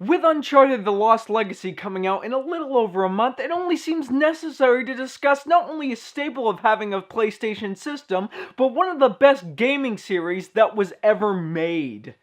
With Uncharted The Lost Legacy coming out in a little over a month, it only seems necessary to discuss not only a staple of having a PlayStation system, but one of the best gaming series that was ever made.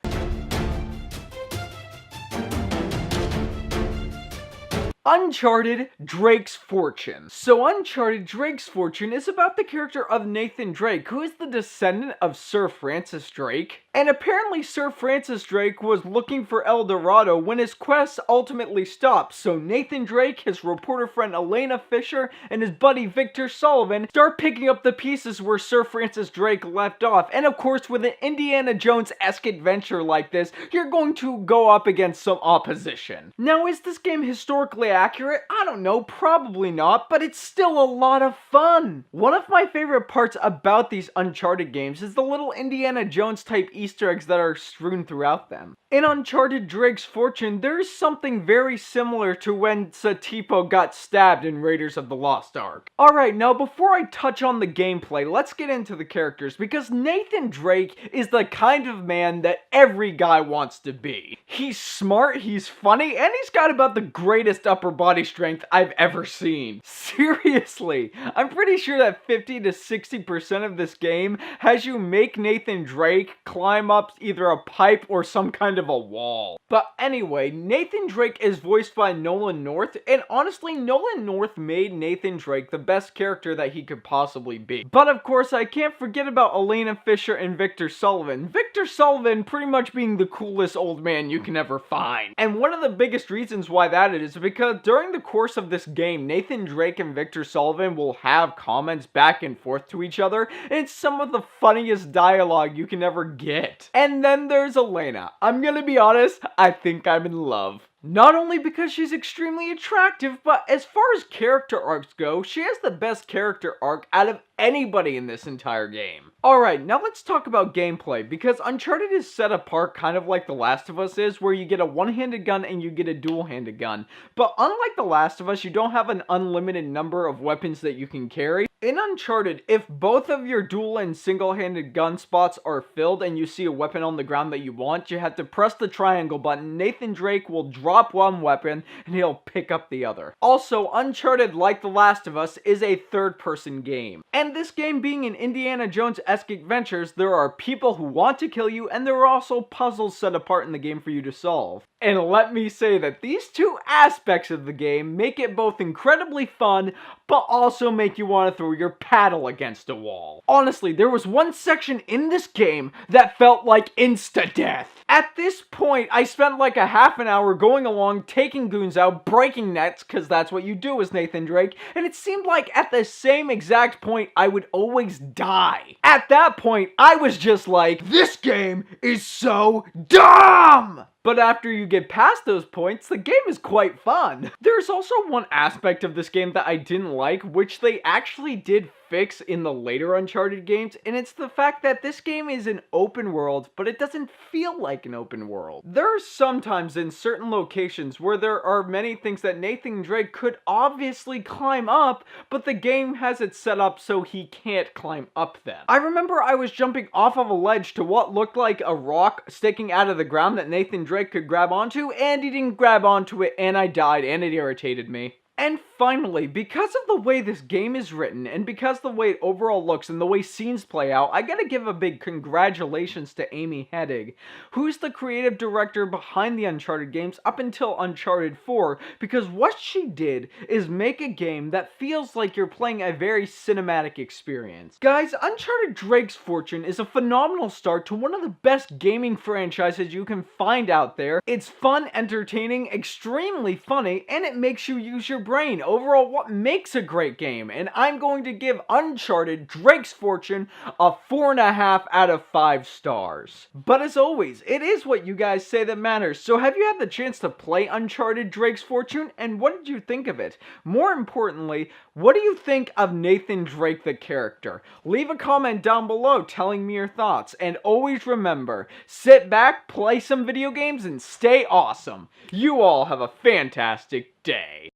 Uncharted Drake's Fortune. So Uncharted Drake's Fortune is about the character of Nathan Drake, who is the descendant of Sir Francis Drake. And apparently Sir Francis Drake was looking for El Dorado when his quest ultimately stopped, so Nathan Drake, his reporter friend Elena Fisher, and his buddy Victor Sullivan start picking up the pieces where Sir Francis Drake left off. And of course, with an Indiana Jones-esque adventure like this, you're going to go up against some opposition. Now, is this game historically accurate? I don't know, probably not, but it's still a lot of fun. One of my favorite parts about these Uncharted games is the little Indiana Jones type Easter eggs that are strewn throughout them. In Uncharted Drake's Fortune, there's something very similar to when Satipo got stabbed in Raiders of the Lost Ark. Alright, now before I touch on the gameplay, let's get into the characters, because Nathan Drake is the kind of man that every guy wants to be. He's smart, he's funny, and he's got about the greatest upper body strength I've ever seen. Seriously, I'm pretty sure that 50 to 60% of this game has you make Nathan Drake climb up either a pipe or some kind of a wall. But anyway, Nathan Drake is voiced by Nolan North, and honestly, Nolan North made Nathan Drake the best character that he could possibly be. But of course, I can't forget about Elena Fisher and Victor Sullivan. Victor Sullivan pretty much being the coolest old man you can ever find. And one of the biggest reasons why that is because during the course of this game, Nathan Drake and Victor Sullivan will have comments back and forth to each other, and it's some of the funniest dialogue you can ever get. And then there's Elena. I'm gonna be honest, I think I'm in love. Not only because she's extremely attractive, but as far as character arcs go, she has the best character arc out of anybody in this entire game. Alright, now let's talk about gameplay, because Uncharted is set apart kind of like The Last of Us is, where you get a one-handed gun and you get a dual-handed gun. But unlike The Last of Us, you don't have an unlimited number of weapons that you can carry. In Uncharted, if both of your dual and single-handed gun spots are filled and you see a weapon on the ground that you want, you have to press the triangle button. Nathan Drake will drop one weapon and he'll pick up the other. Also, Uncharted, like The Last of Us, is a third-person game. And this game being an Indiana Jones-esque adventures, there are people who want to kill you, and there are also puzzles set apart in the game for you to solve. And let me say that these two aspects of the game make it both incredibly fun, but also make you want to throw your paddle against a wall. Honestly, there was one section in this game that felt like insta-death. At this point, I spent like a half an hour going along, taking goons out, breaking nets, because that's what you do as Nathan Drake, and it seemed like at the same exact point, I would always die. At that point, I was just like, this game is so dumb! But after you get past those points, the game is quite fun. There's also one aspect of this game that I didn't like, which they actually did fix in the later Uncharted games, and it's the fact that this game is an open world, but it doesn't feel like an open world. There are sometimes in certain locations where there are many things that Nathan Drake could obviously climb up, but the game has it set up so he can't climb up them. I remember I was jumping off of a ledge to what looked like a rock sticking out of the ground that Nathan Drake could grab onto, and he didn't grab onto it, and I died, and it irritated me. And finally, because of the way this game is written, and because the way it overall looks and the way scenes play out, I gotta give a big congratulations to Amy Hennig, who's the creative director behind the Uncharted games up until Uncharted 4, because what she did is make a game that feels like you're playing a very cinematic experience. Guys, Uncharted Drake's Fortune is a phenomenal start to one of the best gaming franchises you can find out there. It's fun, entertaining, extremely funny, and it makes you use your brain. Overall, what makes a great game? And I'm going to give Uncharted Drake's Fortune a 4.5 out of 5 stars. But as always, it is what you guys say that matters. So have you had the chance to play Uncharted Drake's Fortune? And what did you think of it? More importantly, what do you think of Nathan Drake the character? Leave a comment down below telling me your thoughts. And always remember, sit back, play some video games, and stay awesome. You all have a fantastic day.